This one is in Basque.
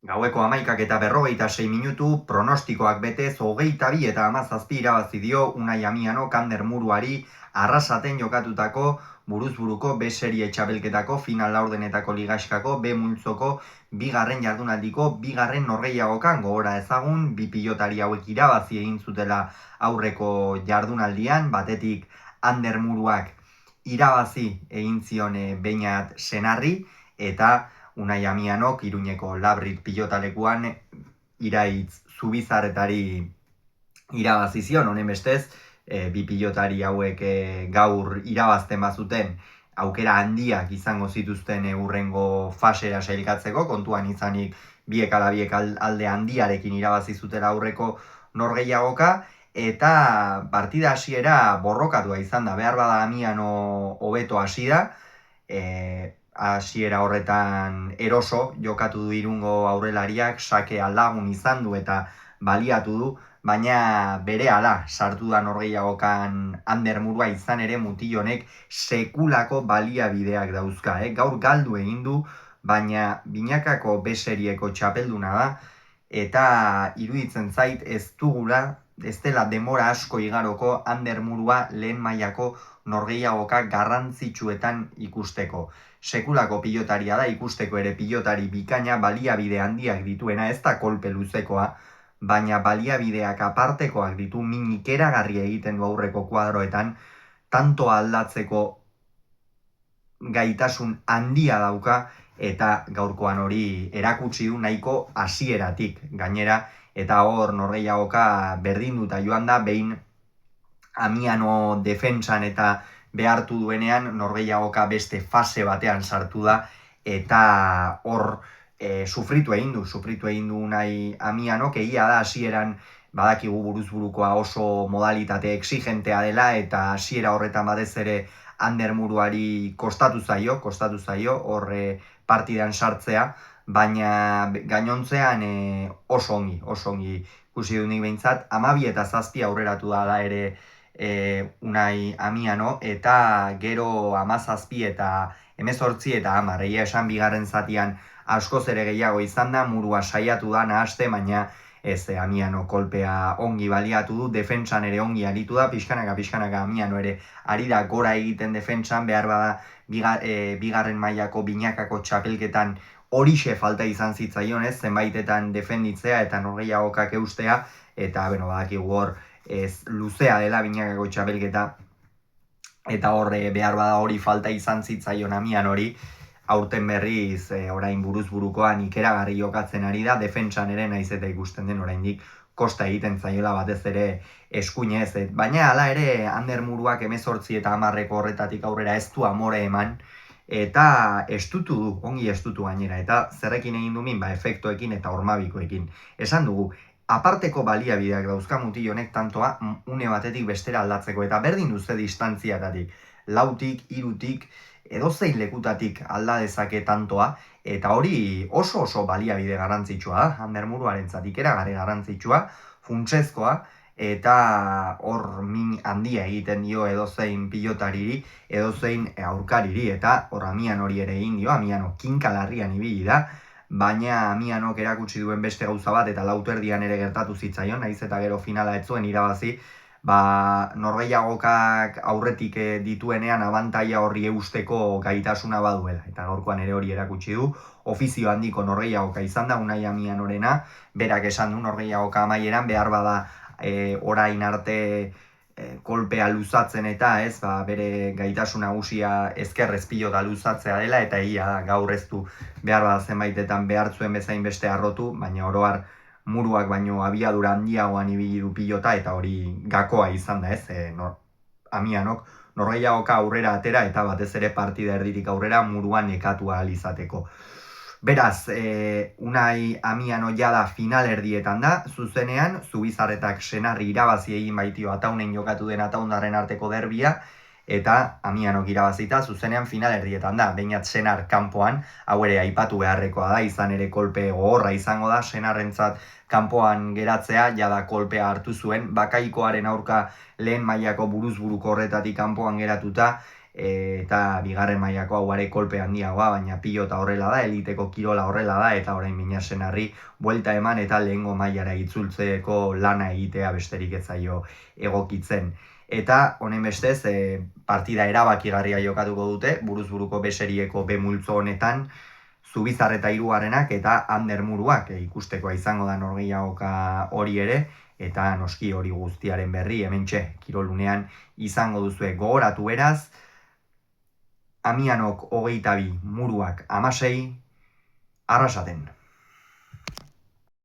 Gaueko 11:46 pronostikoak betez 22 eta 17 irabazi dio Unai Amianok Ander Muruari Arrasaten jokatutako buruz-buruko B serie txapelketako final laurdenetako ligaxkako B multzoko bigarren jardunaldiko bigarren norgehiagokan. Gogora ezagun, bi pilotari hauek irabazi egin zutela aurreko jardunaldian, batetik Ander Muruak irabazi egin zion Beñat Senarri eta Unai Amianok Iruñeko Labrit pilotalekuan Iraitz Zubizarretari irabazi zion. Honen bestez, bi pilotari hauek gaur irabazten bazuten aukera handiak izango zituzten hurrengo fasera sailkatzeko, kontuan izanik biek ala biek alde handiarekin irabazi zutela aurreko norgehiagoka, eta partida hasiera borrokatua izan da. Behar bada Amiano hobeto hasi da, hasiera horretan eroso jokatu du Irungo aurrelariak, sake aldagun izan du eta baliatu du, baina berehala sartu da norgehiagokan Ander Murua, izan ere mutil honek sekulako baliabideak dauzka. Gaur galdu egin du, baina binakako B serieko txapelduna da, eta iruditzen zait ez dela denbora asko igaroko Ander Murua lehen mailako norgehiagoka garrantzitsuetan ikusteko. Sekulako pilotaria da, ikusteko ere pilotari bikaina, baliabide handiak dituena, ez da kolpe luzekoa, baina baliabideak apartekoak ditu, minik eragarri egiten du aurreko kuadroetan, tanto aldatzeko gaitasun handia dauka, eta gaurkoan hori erakutsi du nahiko hasieratik gainera, eta hor norgehiagoka berdinduta joan da, behin Amiano defentsan eta behartu duenean norgehiagoka beste fase batean sartu da, eta hor sufritu egin du Unai Amianok. Egia da hasieran badakigu buruz-burukoa oso modalitate exigentea dela, eta hasiera horretan batez ere Ander Muruari kostatu zaio hor partidan sartzea, baina gainontzean oso ongi ikusi du nik behintzat. 12 eta 7 aurreratu da ere Unai Amiano, eta gero 17 eta 18 eta 10, egia esan bigarren zatian askoz ere gehiago izan da, Murua saiatu da nahaste, baina ez, Amiano kolpea ongi baliatu du, defentsan ere ongi aritu da, pixkanaka Amiano ere ari da gora egiten defentsan, behar bada bigarren mailako binakako txapelketan horixe falta izan zitzaion, zenbaitetan defenditzea eta norgehiagokak eustea, eta badakigu hor ez luzea dela binakako txapelketa, eta hor behar bada hori falta izan zitzaion Amian hori. Aurten berriz orain buruz-burukoan ikeragarri jokatzen ari da, defentsan ere naiz eta ikusten den oraindik kosta egiten zaiola batez ere eskuinez, baina hala ere Ander Muruak 18 eta 10 horretatik aurrera ez du amore eman, eta estutu du, ongi estutu gainera, eta zerrekin egin du min, efektoekin eta hormabikoekin. Esan dugu, aparteko baliabideak dauzka mutil honek tantoa une batetik bestera aldatzeko, eta berdin duze distantziatatik, 4tik, 3tik, edozein lekutatik alda dezake tantoa, eta hori oso baliabide garrantzitsua da, Ander Muruarentzat ikeragarri garrantzitsua, funtsezkoa, eta hor min handia egiten dio edozein pilotariri, edozein aurkariri, eta hor Amian hori ere egin dio. Amiano kinkalarrian ibili da, baina Amianok erakutsi duen beste gauza bat, eta lauterdian ere gertatu zitzaion, naiz eta gero finala ez zuen irabazi, norgehiagokak aurretik dituenean abantaila horri eusteko gaitasuna baduela, eta gaurkoan ere hori erakutsi du. Ofizio handiko norgehiagoka izan da Unai Amianorena, berak esan du norgehiagoka amaieran behar bada orain arte kolpea luzatzen eta bere gaitasun nagusia ezkerrez pilota luzatzea dela, eta egia da gaur ez du behar bada zenbaitetan behartzuen bezain beste arrotu, baina oro har Muruak baino abiadura handiagoan ibili du pilota, eta hori gakoa izan da, Amianok norgehiagoka aurrera atera, eta batez ere partida erdirik aurrera Muruan nekatua ahal izateko. Beraz, Unai Amiano jada final erdietan da, zuzenean, Zubizarretak Senarri irabazi egin baitio Ataunen jokatu den Ataundarren arteko derbia, eta Amianok irabazita zuzenean final erdietan da. Beñat Senar kanpoan, hau ere aipatu beharrekoa da, izan ere kolpe gogorra izango da, Senarrentzat kanpoan geratzea, jada kolpea hartu zuen, Bakaikoaren aurka lehen mailako buruz-buruko horretatik kanpoan geratuta, eta bigarren mailako hau are kolpe handiagoa, baina pilota horrela da, eliteko kirola horrela da, eta orain Minasenarri buelta eman eta lehengo mailara itzultzeko lana egitea besterik ez zaio egokitzen. Eta honen bestez, partida erabakigarria jokatuko dute, buruz buruko beserieko bemultzo honetan, Zubizar eta hirugarrenak eta Ander Muruak ikustekoa izango da norgehiagoka hori ere, eta noski hori guztiaren berri hementxe kirolunean izango duzue. Gogoratu beraz, Amianok 22, Muruak 16, Arrasaten.